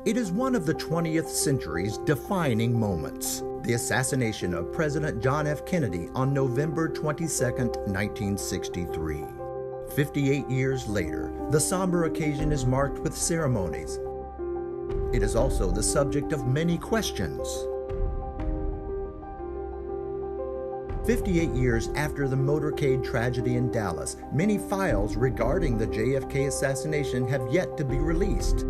It is one of the 20th century's defining moments, the assassination of President John F. Kennedy on November 22, 1963. 58 years later, the somber occasion is marked with ceremonies. It is also the subject of many questions. 58 years after the motorcade tragedy in Dallas, many files regarding the JFK assassination have yet to be released.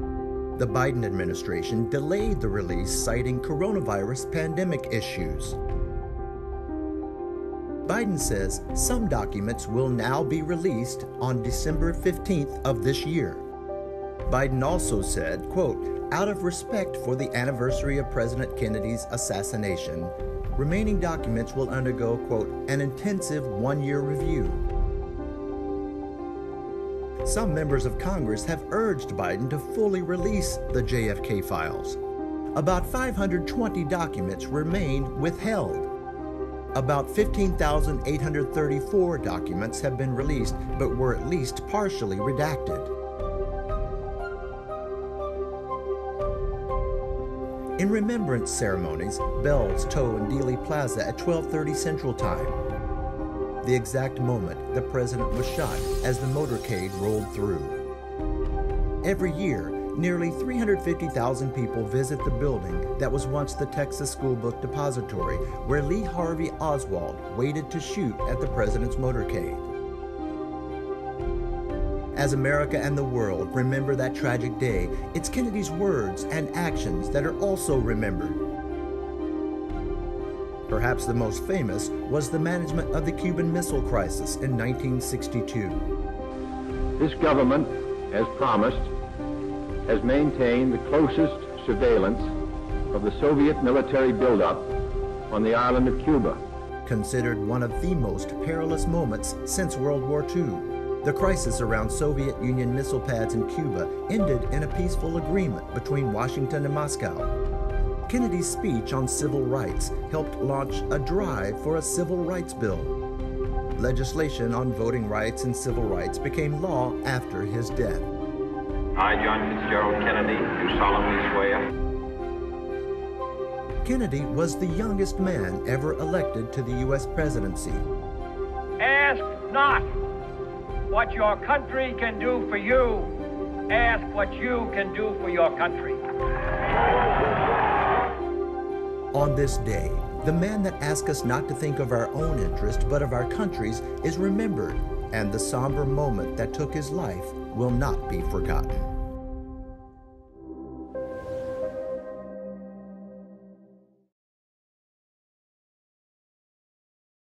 The Biden administration delayed the release, citing coronavirus pandemic issues. Biden says some documents will now be released on December 15th of this year. Biden also said, quote, "Out of respect for the anniversary of President Kennedy's assassination, remaining documents will undergo, quote, an intensive one-year review." Some members of Congress have urged Biden to fully release the JFK files. About 520 documents remain withheld. About 15,834 documents have been released, but were at least partially redacted. In remembrance ceremonies, bells toll in Dealey Plaza at 12:30 Central Time. The exact moment the president was shot as the motorcade rolled through. Every year, nearly 350,000 people visit the building that was once the Texas School Book Depository, where Lee Harvey Oswald waited to shoot at the president's motorcade. As America and the world remember that tragic day, it's Kennedy's words and actions that are also remembered. Perhaps the most famous was the management of the Cuban Missile Crisis in 1962. This government, as promised, has maintained the closest surveillance of the Soviet military buildup on the island of Cuba. Considered one of the most perilous moments since World War II, the crisis around Soviet Union missile pads in Cuba ended in a peaceful agreement between Washington and Moscow. Kennedy's speech on civil rights helped launch a drive for a civil rights bill. Legislation on voting rights and civil rights became law after his death. I, John Fitzgerald Kennedy, do solemnly swear. Kennedy was the youngest man ever elected to the U.S. presidency. Ask not what your country can do for you. Ask what you can do for your country. On this day, the man that asked us not to think of our own interest but of our country's is remembered, and the somber moment that took his life will not be forgotten.